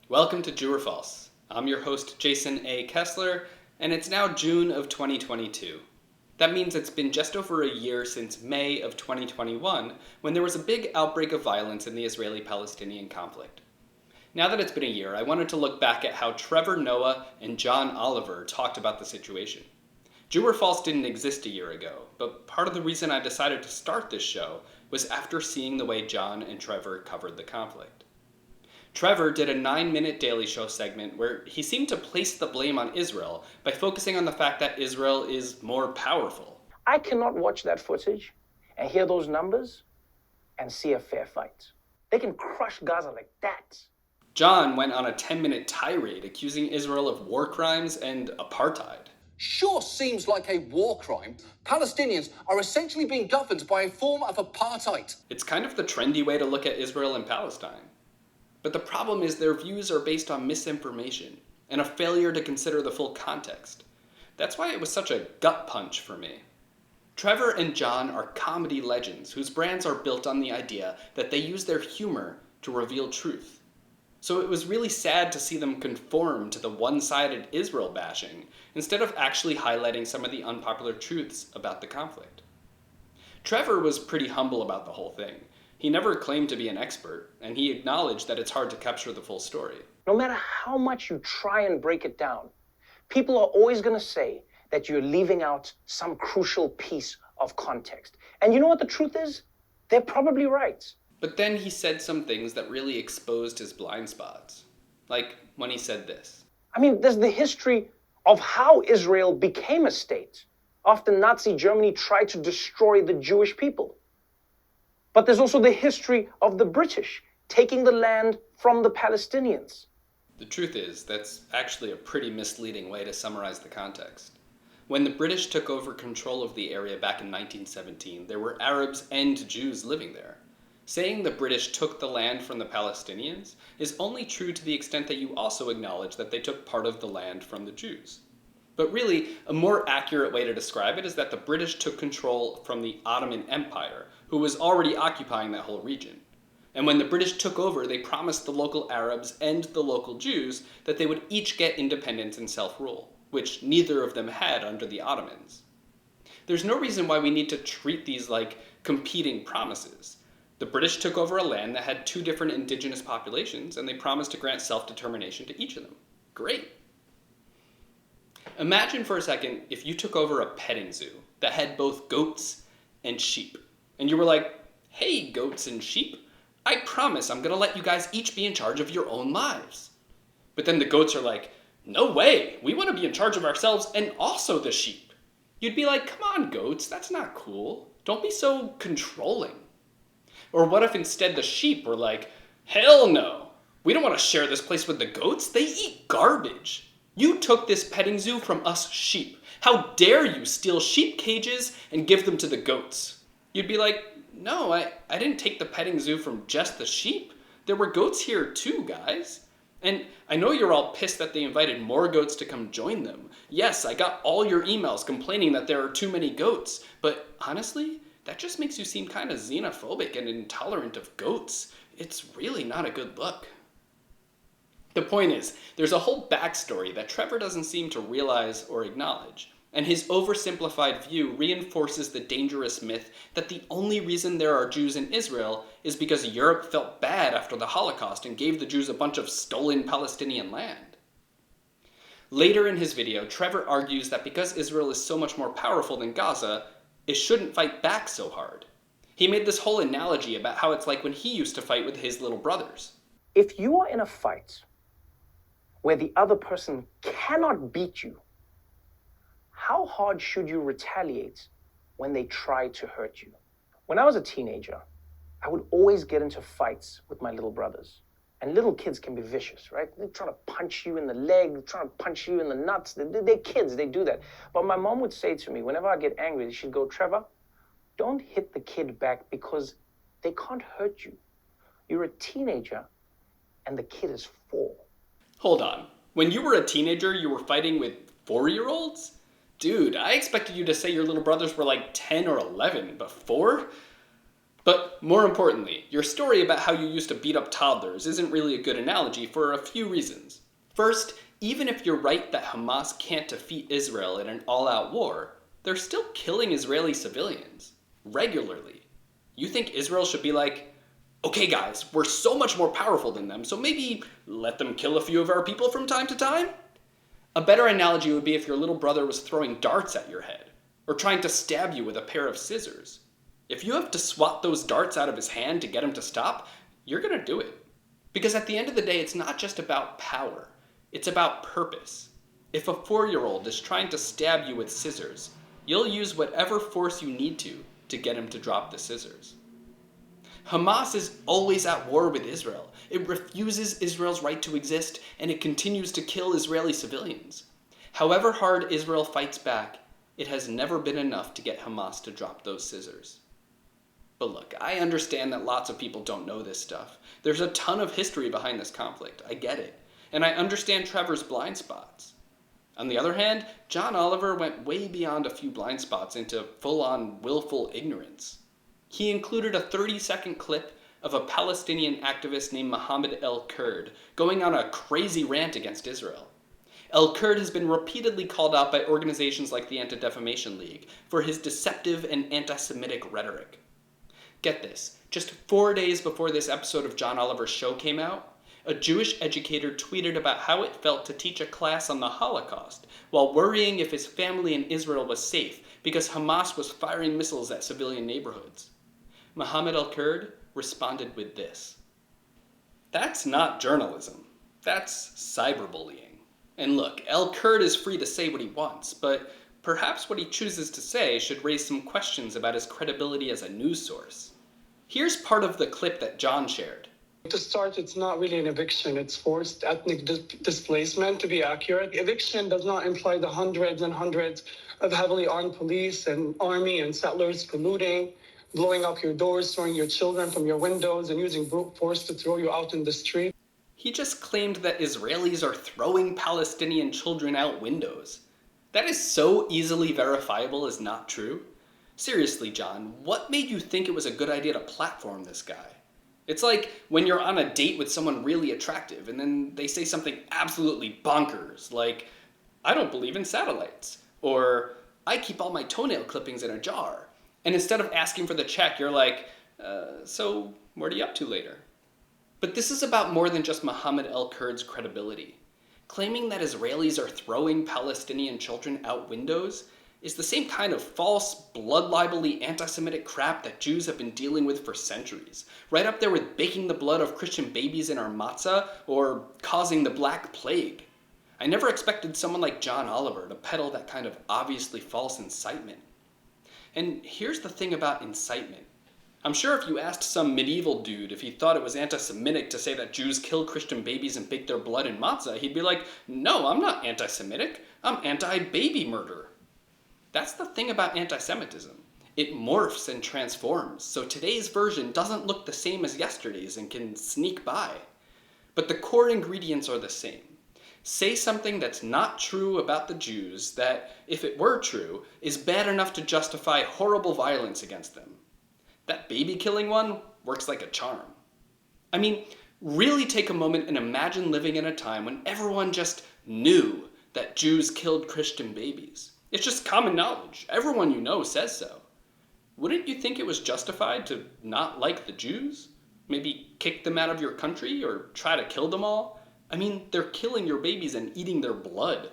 Welcome to True or False. I'm your host, Jason A. Kessler, and it's now June of 2022. That means it's been just over a year since May of 2021, when there was a big outbreak of violence in the Israeli-Palestinian conflict. Now that it's been a year, I wanted to look back at how Trevor Noah and John Oliver talked about the situation. True or False didn't exist a year ago, but part of the reason I decided to start this show was after seeing the way John and Trevor covered the conflict. Trevor did a 9-minute Daily Show segment where he seemed to place the blame on Israel by focusing on the fact that Israel is more powerful. I cannot watch that footage and hear those numbers and see a fair fight. They can crush Gaza like that. John went on a 10-minute tirade accusing Israel of war crimes and apartheid. Sure seems like a war crime. Palestinians are essentially being governed by a form of apartheid. It's kind of the trendy way to look at Israel and Palestine. But the problem is their views are based on misinformation and a failure to consider the full context. That's why it was such a gut punch for me. Trevor and John are comedy legends whose brands are built on the idea that they use their humor to reveal truth. So it was really sad to see them conform to the one-sided Israel bashing instead of actually highlighting some of the unpopular truths about the conflict. Trevor was pretty humble about the whole thing. He never claimed to be an expert, and he acknowledged that it's hard to capture the full story. No matter how much you try and break it down, people are always going to say that you're leaving out some crucial piece of context. And you know what the truth is? They're probably right. But then he said some things that really exposed his blind spots. Like when he said this. I mean, there's the history of how Israel became a state after Nazi Germany tried to destroy the Jewish people. But there's also the history of the British taking the land from the Palestinians. The truth is, that's actually a pretty misleading way to summarize the context. When the British took over control of the area back in 1917, there were Arabs and Jews living there. Saying the British took the land from the Palestinians is only true to the extent that you also acknowledge that they took part of the land from the Jews. But really, a more accurate way to describe it is that the British took control from the Ottoman Empire, who was already occupying that whole region. And when the British took over, they promised the local Arabs and the local Jews that they would each get independence and self-rule, which neither of them had under the Ottomans. There's no reason why we need to treat these like competing promises. The British took over a land that had two different indigenous populations, and they promised to grant self-determination to each of them. Great. Imagine for a second if you took over a petting zoo that had both goats and sheep. And you were like, hey, goats and sheep, I promise I'm going to let you guys each be in charge of your own lives. But then the goats are like, no way, we want to be in charge of ourselves and also the sheep. You'd be like, come on, goats, that's not cool. Don't be so controlling. Or what if instead the sheep were like, hell no, we don't want to share this place with the goats. They eat garbage. You took this petting zoo from us sheep. How dare you steal sheep cages and give them to the goats? You'd be like, no, I didn't take the petting zoo from just the sheep. There were goats here too, guys. And I know you're all pissed that they invited more goats to come join them. Yes, I got all your emails complaining that there are too many goats. But honestly, that just makes you seem kind of xenophobic and intolerant of goats. It's really not a good look. The point is, there's a whole backstory that Trevor doesn't seem to realize or acknowledge, and his oversimplified view reinforces the dangerous myth that the only reason there are Jews in Israel is because Europe felt bad after the Holocaust and gave the Jews a bunch of stolen Palestinian land. Later in his video, Trevor argues that because Israel is so much more powerful than Gaza, it shouldn't fight back so hard. He made this whole analogy about how it's like when he used to fight with his little brothers. If you are in a fight where the other person cannot beat you, how hard should you retaliate when they try to hurt you? When I was a teenager, I would always get into fights with my little brothers. And little kids can be vicious, right? They're trying to punch you in the leg, they're trying to punch you in the nuts. They're kids, they do that. But my mom would say to me, whenever I get angry, she'd go, Trevor, don't hit the kid back because they can't hurt you. You're a teenager and the kid is 4. Hold on. When you were a teenager, you were fighting with 4-year-olds? Dude, I expected you to say your little brothers were like 10 or 11, but 4? But more importantly, your story about how you used to beat up toddlers isn't really a good analogy for a few reasons. First, even if you're right that Hamas can't defeat Israel in an all-out war, they're still killing Israeli civilians. Regularly. You think Israel should be like, okay guys, we're so much more powerful than them, so maybe let them kill a few of our people from time to time? A better analogy would be if your little brother was throwing darts at your head, or trying to stab you with a pair of scissors. If you have to swat those darts out of his hand to get him to stop, you're gonna do it. Because at the end of the day, it's not just about power, it's about purpose. If a 4-year-old is trying to stab you with scissors, you'll use whatever force you need to get him to drop the scissors. Hamas is always at war with Israel. It refuses Israel's right to exist, and it continues to kill Israeli civilians. However hard Israel fights back, it has never been enough to get Hamas to drop those scissors. But look, I understand that lots of people don't know this stuff. There's a ton of history behind this conflict. I get it. And I understand Trevor's blind spots. On the other hand, John Oliver went way beyond a few blind spots into full-on willful ignorance. He included a 30-second clip of a Palestinian activist named Mohammed El Kurd going on a crazy rant against Israel. El Kurd has been repeatedly called out by organizations like the Anti-Defamation League for his deceptive and anti-Semitic rhetoric. Get this, just 4 days before this episode of John Oliver's show came out, a Jewish educator tweeted about how it felt to teach a class on the Holocaust while worrying if his family in Israel was safe because Hamas was firing missiles at civilian neighborhoods. Mohammed El Kurd responded with this. That's not journalism. That's cyberbullying. And look, El Kurd is free to say what he wants, but perhaps what he chooses to say should raise some questions about his credibility as a news source. Here's part of the clip that John shared. To start, it's not really an eviction. It's forced ethnic displacement, to be accurate. Eviction does not imply the hundreds and hundreds of heavily armed police and army and settlers looting, blowing up your doors, throwing your children from your windows, and using brute force to throw you out in the street. He just claimed that Israelis are throwing Palestinian children out windows. That is so easily verifiable as not true. Seriously, John, what made you think it was a good idea to platform this guy? It's like when you're on a date with someone really attractive and then they say something absolutely bonkers, like, I don't believe in satellites, or I keep all my toenail clippings in a jar. And instead of asking for the check, you're like, so what are you up to later? But this is about more than just Mohammed El Kurd's credibility. Claiming that Israelis are throwing Palestinian children out windows is the same kind of false, blood libel-y anti-Semitic crap that Jews have been dealing with for centuries, right up there with baking the blood of Christian babies in our matzah or causing the Black Plague. I never expected someone like John Oliver to peddle that kind of obviously false incitement. And here's the thing about incitement. I'm sure if you asked some medieval dude if he thought it was anti-Semitic to say that Jews kill Christian babies and bake their blood in matzah, he'd be like, no, I'm not anti-Semitic, I'm anti-baby murder. That's the thing about anti-Semitism. It morphs and transforms, so today's version doesn't look the same as yesterday's and can sneak by. But the core ingredients are the same. Say something that's not true about the Jews that, if it were true, is bad enough to justify horrible violence against them. That baby killing one works like a charm. I mean, really take a moment and imagine living in a time when everyone just knew that Jews killed Christian babies. It's just common knowledge. Everyone you know says so. Wouldn't you think it was justified to not like the Jews? Maybe kick them out of your country or try to kill them all? I mean, they're killing your babies and eating their blood.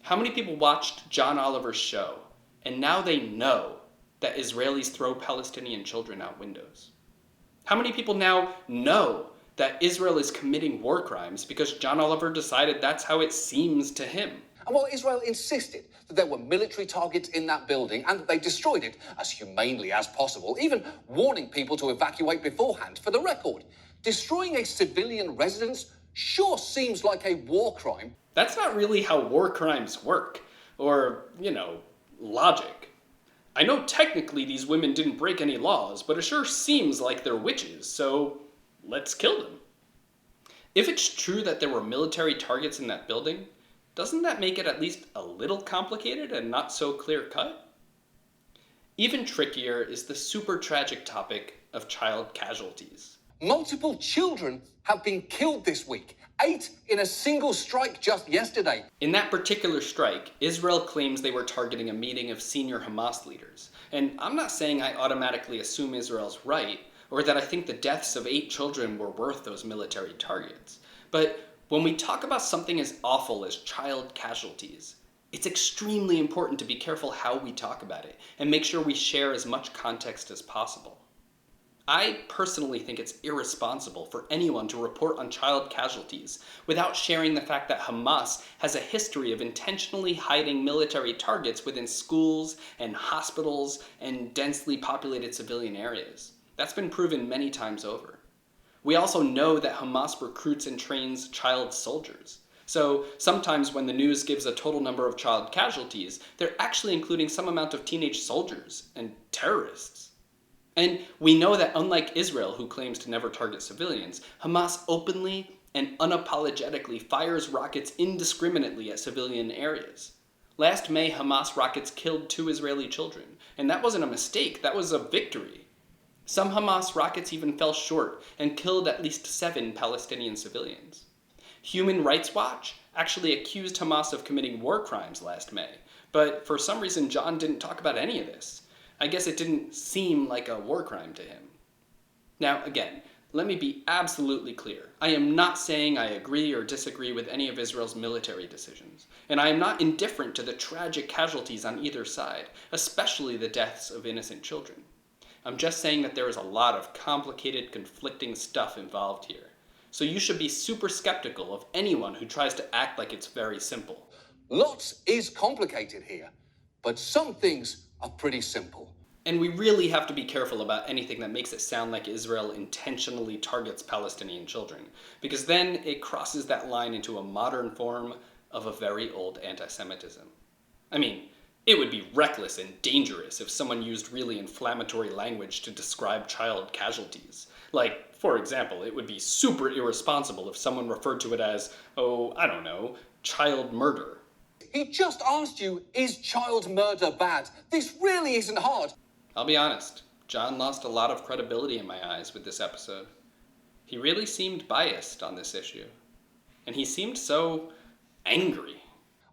How many people watched John Oliver's show and now they know that Israelis throw Palestinian children out windows? How many people now know that Israel is committing war crimes because John Oliver decided that's how it seems to him? And while Israel insisted that there were military targets in that building and that they destroyed it as humanely as possible, even warning people to evacuate beforehand, for the record, destroying a civilian residence sure seems like a war crime. That's not really how war crimes work, or, logic. I know technically these women didn't break any laws, but it sure seems like they're witches, so let's kill them. If it's true that there were military targets in that building, doesn't that make it at least a little complicated and not so clear-cut? Even trickier is the super tragic topic of child casualties. Multiple children have been killed this week. 8 in a single strike just yesterday. In that particular strike, Israel claims they were targeting a meeting of senior Hamas leaders. And I'm not saying I automatically assume Israel's right, or that I think the deaths of 8 children were worth those military targets. But when we talk about something as awful as child casualties, it's extremely important to be careful how we talk about it and make sure we share as much context as possible. I personally think it's irresponsible for anyone to report on child casualties without sharing the fact that Hamas has a history of intentionally hiding military targets within schools and hospitals and densely populated civilian areas. That's been proven many times over. We also know that Hamas recruits and trains child soldiers. So sometimes when the news gives a total number of child casualties, they're actually including some amount of teenage soldiers and terrorists. And we know that unlike Israel, who claims to never target civilians, Hamas openly and unapologetically fires rockets indiscriminately at civilian areas. Last May, Hamas rockets killed 2 Israeli children, and that wasn't a mistake, that was a victory. Some Hamas rockets even fell short and killed at least 7 Palestinian civilians. Human Rights Watch actually accused Hamas of committing war crimes last May, but for some reason John didn't talk about any of this. I guess it didn't seem like a war crime to him. Now, again, let me be absolutely clear. I am not saying I agree or disagree with any of Israel's military decisions, and I am not indifferent to the tragic casualties on either side, especially the deaths of innocent children. I'm just saying that there is a lot of complicated, conflicting stuff involved here. So you should be super skeptical of anyone who tries to act like it's very simple. Lots is complicated here, but some things are pretty simple. And we really have to be careful about anything that makes it sound like Israel intentionally targets Palestinian children, because then it crosses that line into a modern form of a very old anti-Semitism. I mean, it would be reckless and dangerous if someone used really inflammatory language to describe child casualties. Like, for example, it would be super irresponsible if someone referred to it as, child murder. He just asked you, is child murder bad? This really isn't hard. I'll be honest, John lost a lot of credibility in my eyes with this episode. He really seemed biased on this issue. And he seemed so angry.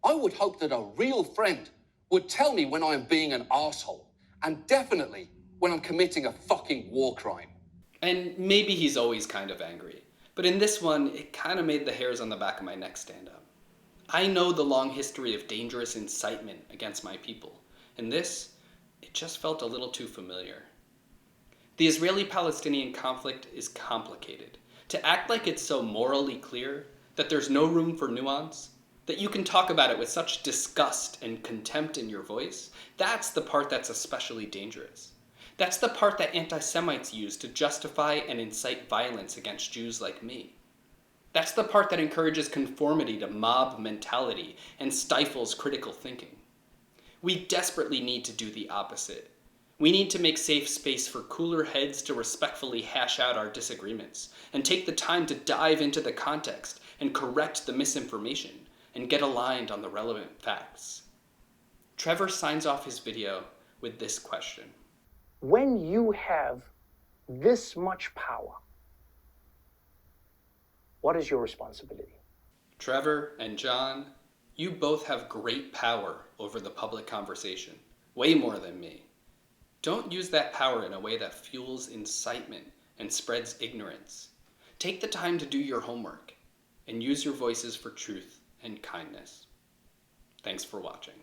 I would hope that a real friend would tell me when I'm being an asshole, and definitely when I'm committing a fucking war crime. And maybe he's always kind of angry, but in this one, it kind of made the hairs on the back of my neck stand up. I know the long history of dangerous incitement against my people, and this, it just felt a little too familiar. The Israeli-Palestinian conflict is complicated. To act like it's so morally clear, that there's no room for nuance, that you can talk about it with such disgust and contempt in your voice, that's the part that's especially dangerous. That's the part that anti-Semites use to justify and incite violence against Jews like me. That's the part that encourages conformity to mob mentality and stifles critical thinking. We desperately need to do the opposite. We need to make safe space for cooler heads to respectfully hash out our disagreements and take the time to dive into the context and correct the misinformation and get aligned on the relevant facts. Trevor signs off his video with this question. When you have this much power, what is your responsibility? Trevor and John, you both have great power over the public conversation, way more than me. Don't use that power in a way that fuels incitement and spreads ignorance. Take the time to do your homework and use your voices for truth and kindness. Thanks for watching.